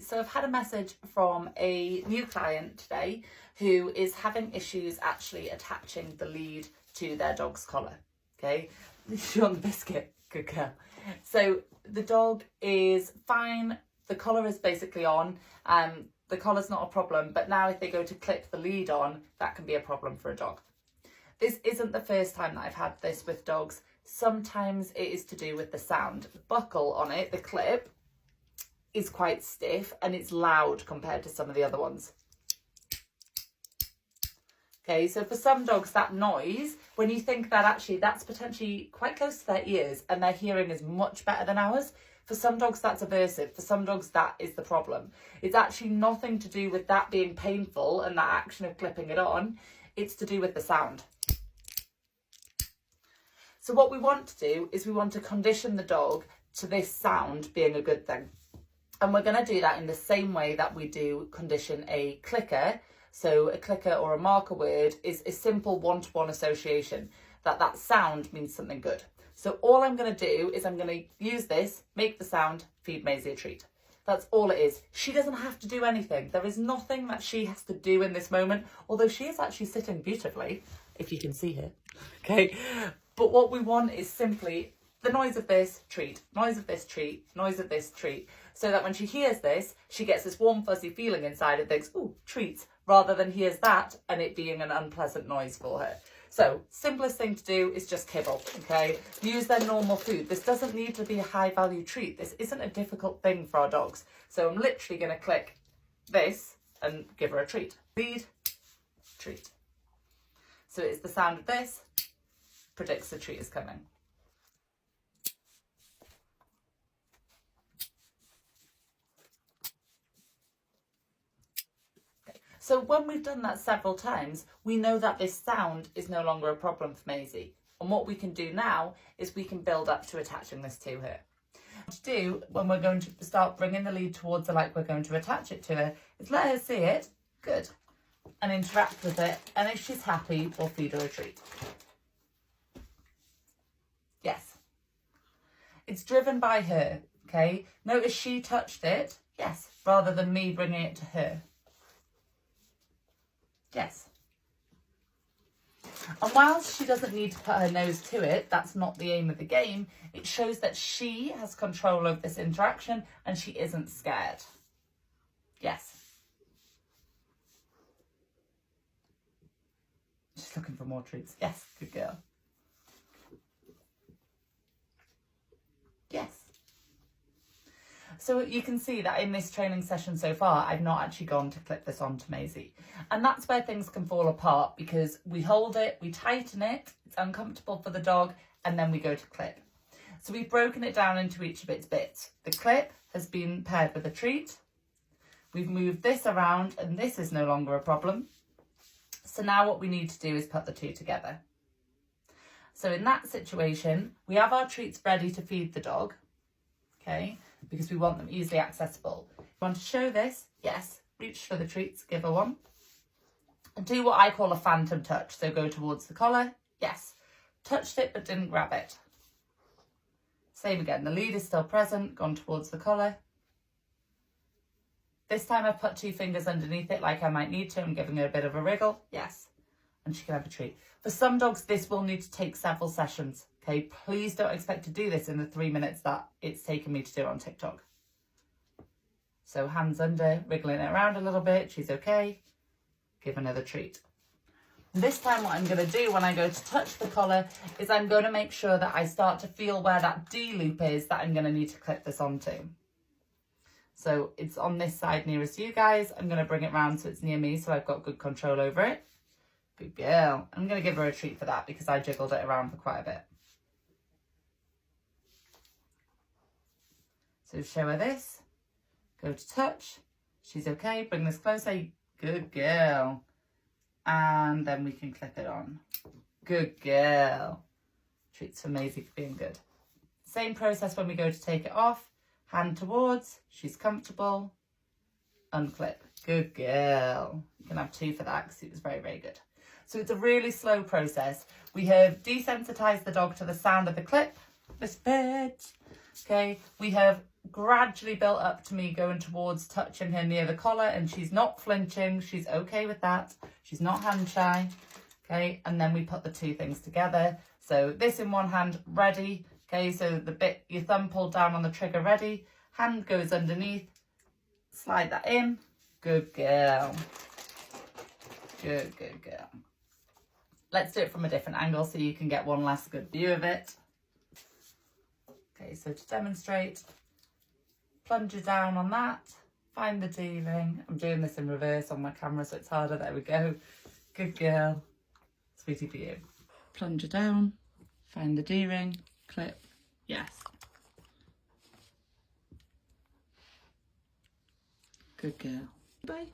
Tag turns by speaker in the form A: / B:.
A: So I've had a message from a new client today who is having issues actually attaching the lead to their dog's collar. Okay, she's on the biscuit, good girl. So the dog is fine, the collar is basically on, the collar's not a problem, but now if they go to clip the lead on, that can be a problem for a dog. This isn't the first time that I've had this with dogs. Sometimes it is to do with the sound. The buckle on it, the clip, is quite stiff and it's loud compared to some of the other ones. Okay, so for some dogs that noise, when you think that actually that's potentially quite close to their ears and their hearing is much better than ours, for some dogs that's aversive, for some dogs that is the problem. It's actually nothing to do with that being painful and that action of clipping it on, it's to do with the sound. So what we want to do is we want to condition the dog to this sound being a good thing. And we're going to do that in the same way that we do condition a clicker. So a clicker or a marker word is a simple one-to-one association, that sound means something good. So all I'm going to do is I'm going to use this, make the sound, feed Maisie a treat. That's all it is. She doesn't have to do anything. There is nothing that she has to do in this moment, although she is actually sitting beautifully, if you can see her. Okay, but what we want is simply the noise of this, treat, noise of this, treat, noise of this, treat, so that when she hears this, she gets this warm fuzzy feeling inside and thinks, ooh, treats, rather than hears that and it being an unpleasant noise for her. So simplest thing to do is just kibble, okay? Use their normal food. This doesn't need to be a high value treat. This isn't a difficult thing for our dogs. So I'm literally going to click this and give her a treat. Lead, treat. So it's the sound of this, predicts the treat is coming. So when we've done that several times, we know that this sound is no longer a problem for Maisie. And what we can do now is we can build up to attaching this to her. What to do when we're going to start bringing the lead towards her like we're going to attach it to her is let her see it, good, and interact with it. And if she's happy, we'll feed her a treat. Yes. It's driven by her, okay? Notice she touched it, yes, rather than me bringing it to her. Yes. And whilst she doesn't need to put her nose to it, that's not the aim of the game, it shows that she has control of this interaction and she isn't scared. Yes. She's looking for more treats. Yes, good girl. Yes. So you can see that in this training session so far, I've not actually gone to clip this onto Maisie. And that's where things can fall apart because we hold it, we tighten it, it's uncomfortable for the dog, and then we go to clip. So we've broken it down into each of its bits. The clip has been paired with a treat. We've moved this around and this is no longer a problem. So now what we need to do is put the two together. So in that situation, we have our treats ready to feed the dog, okay? Because we want them easily accessible. You want to show this? Yes. Reach for the treats, give her one. And do what I call a phantom touch. So go towards the collar. Yes. Touched it but didn't grab it. Same again. The lead is still present, gone towards the collar. This time I've put two fingers underneath it like I might need to. I'm giving her a bit of a wriggle. Yes. And she can have a treat. For some dogs, this will need to take several sessions. Okay, please don't expect to do this in the 3 minutes that it's taken me to do it on TikTok. So hands under, wriggling it around a little bit. She's okay. Give another treat. This time what I'm going to do when I go to touch the collar is I'm going to make sure that I start to feel where that D loop is that I'm going to need to clip this onto. So it's on this side nearest you guys. I'm going to bring it round so it's near me so I've got good control over it. Good girl. I'm going to give her a treat for that because I jiggled it around for quite a bit. So show her this, go to touch, she's okay, bring this closer, good girl. And then we can clip it on. Good girl. Treats for Maisie for being good. Same process when we go to take it off, hand towards, she's comfortable, unclip. Good girl. You can have two for that because it was very, very good. So it's a really slow process. We have desensitized the dog to the sound of the clip, this bit. Okay, we have gradually built up to me going towards touching her near the collar, and she's not flinching. She's okay with that. She's not hand shy. Okay, and then we put the two things together. So this in one hand, ready. Okay, so the bit, your thumb pulled down on the trigger, ready. Hand goes underneath. Slide that in. Good girl. Good, good girl. Let's do it from a different angle so you can get one last good view of it. Okay, so to demonstrate, plunge it down on that, find the D-ring. I'm doing this in reverse on my camera so it's harder. There we go. Good girl. Sweetie for you. Plunge it down, find the D-ring, clip, yes. Good girl. Bye.